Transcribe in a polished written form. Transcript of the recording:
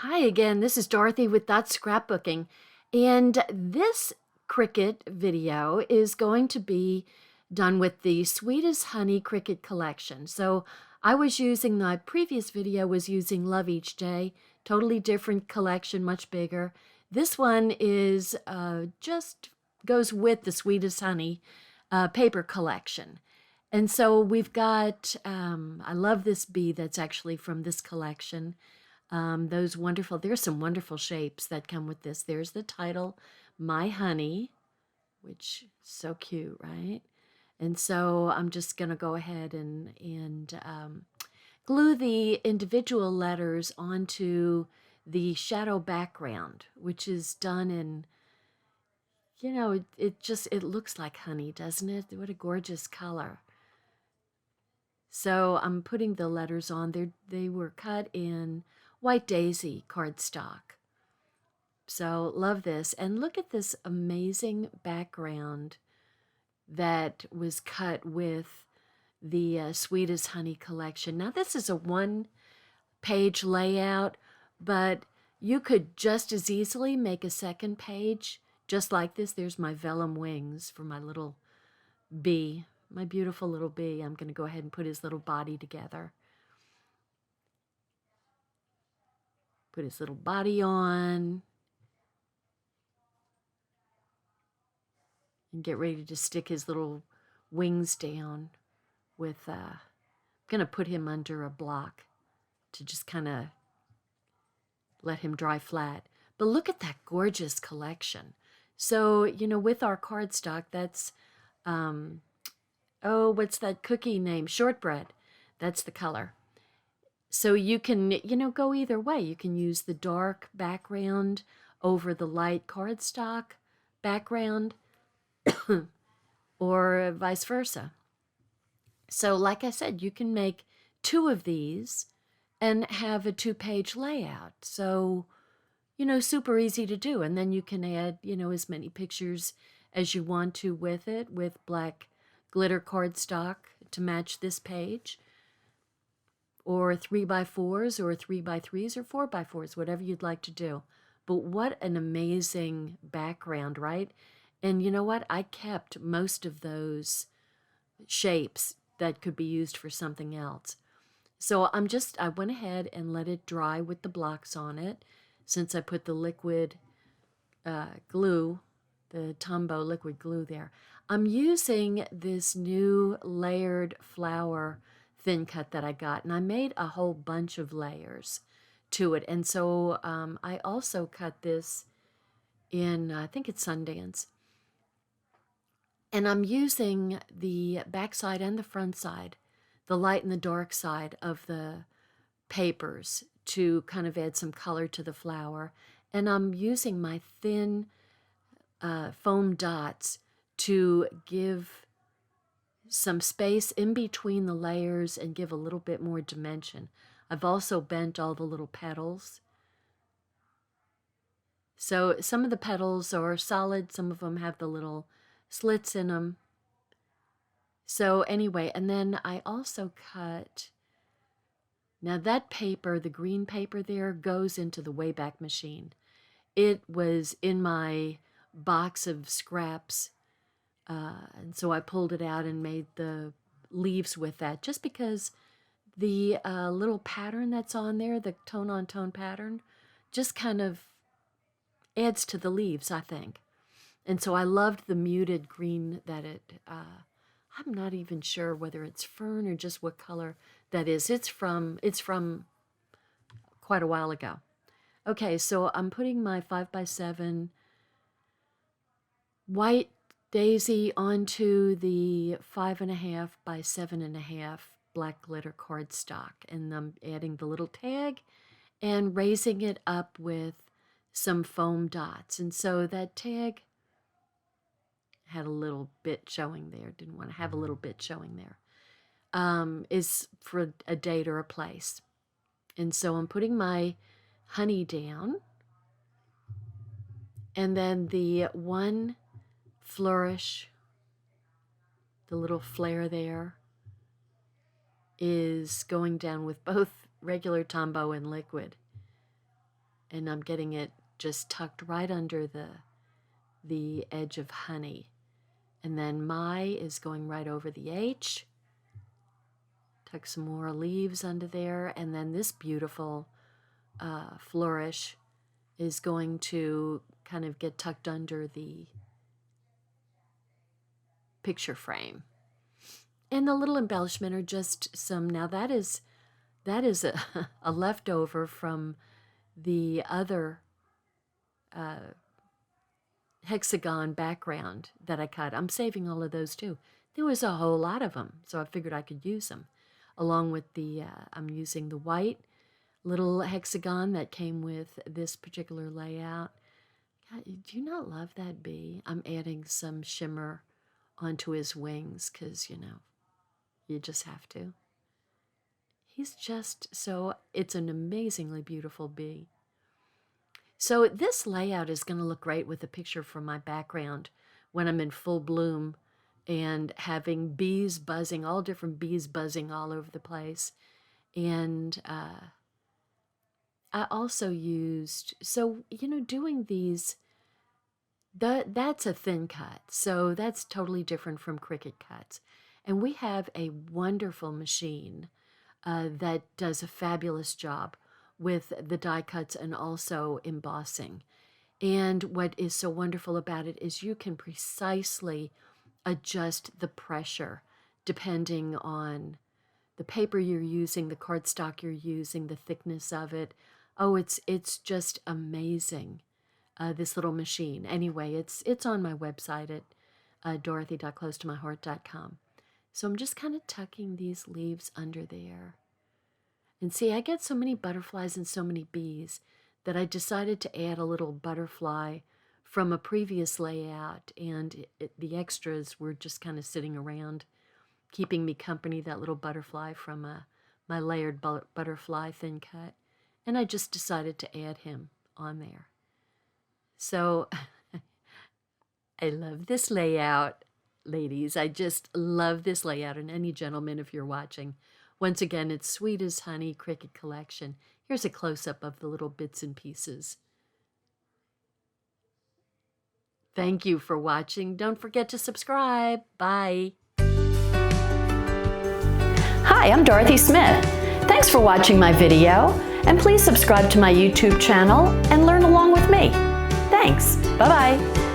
Hi again, this is Dorothy with Scrapbooking, and this Cricut video is going to be done with the Sweetest Honey Cricut collection. So I was using, my previous video was using Love Each Day, totally different collection, much bigger. This one is just goes with the Sweetest Honey paper collection. And so we've got, I love this bee that's actually from this collection. Those wonderful, there's some wonderful shapes that come with this. There's the title, My Honey, which is so cute, right? And so I'm just going to go ahead and glue the individual letters onto the shadow background, which is done in, it looks like honey, doesn't it? What a gorgeous color. So I'm putting the letters on there. They were cut in White Daisy cardstock. So love this. And look at this amazing background that was cut with the Sweetest Honey collection. Now this is a one-page layout, but you could just as easily make a second page just like this. There's my vellum wings for my little bee, my beautiful little bee. I'm going to go ahead and put his little body together. Put his little body on. And get ready to stick his little wings down with, I'm going to put him under a block to just kind of let him dry flat. But look at that gorgeous collection. So, with our cardstock, that's, what's that cookie name? Shortbread. That's the color. So you can, go either way. You can use the dark background over the light cardstock background or vice versa. So like I said, you can make two of these and have a two-page layout. So, super easy to do. And then you can add, as many pictures as you want to with it, with black glitter cardstock to match this page, or 3x4s or 3x3s or 4x4s, whatever you'd like to do. But what an amazing background, right? And you know what? I kept most of those shapes that could be used for something else. So I went ahead and let it dry with the blocks on it, since I put the liquid glue, the Tombow liquid glue there. I'm using this new layered flower thin cut that I got, and I made a whole bunch of layers to it. And so I also cut this in, I think it's Sundance. And I'm using the back side and the front side, the light and the dark side of the papers to kind of add some color to the flower. And I'm using my thin foam dots to give some space in between the layers and give a little bit more dimension. I've also bent all the little petals. So some of the petals are solid, some of them have the little slits in them. So anyway, and then I also cut, now that paper, the green paper there, goes into the Wayback Machine. It was in my box of scraps, and so I pulled it out and made the leaves with that, just because the little pattern that's on there, the tone-on-tone pattern, just kind of adds to the leaves, I think. And so I loved the muted green that I'm not even sure whether it's fern or just what color that is. It's from quite a while ago. Okay, so I'm putting my 5x7 White Daisy onto the 5.5 by 7.5 black glitter cardstock, and I'm adding the little tag and raising it up with some foam dots. And so that tag had a little bit showing there, didn't want to have a little bit showing there, is for a date or a place. And so I'm putting my honey down, and then the one flourish, the little flare there, is going down with both regular Tombow and liquid. and I'm getting it just tucked right under the edge of honey. And then my is going right over the H. Tuck some more leaves under there, and then this beautiful flourish is going to kind of get tucked under the picture frame. And the little embellishment are just some, now that is a leftover from the other hexagon background that I cut. I'm saving all of those too. There was a whole lot of them, so I figured I could use them. Along with the, I'm using the white little hexagon that came with this particular layout. God, do you not love that bee? I'm adding some shimmer onto his wings because, you know, you just have to. He's just so, it's an amazingly beautiful bee. So this layout is going to look great with a picture from my background when I'm in full bloom and having bees buzzing, all different bees buzzing all over the place. And I also used, so, you know, doing these, that's a thin cut. So that's totally different from Cricut cuts. And we have a wonderful machine that does a fabulous job with the die cuts and also embossing. And what is so wonderful about it is you can precisely adjust the pressure depending on the paper you're using, the cardstock you're using, the thickness of it. Oh, it's just amazing, this little machine. Anyway, it's on my website at dorothy.closetomyheart.com. So I'm just kind of tucking these leaves under there. And see, I get so many butterflies and so many bees that I decided to add a little butterfly from a previous layout, and the extras were just kind of sitting around, keeping me company, that little butterfly from my layered butterfly thin cut. And I just decided to add him on there. So I love this layout, ladies. I just love this layout, and any gentleman, if you're watching. Once again, it's Sweet as Honey Cricut Collection. Here's a close-up of the little bits and pieces. Thank you for watching. Don't forget to subscribe. Bye. Hi, I'm Dorothy Smith. Thanks for watching my video, and please subscribe to my YouTube channel and learn along with me. Thanks. Bye-bye.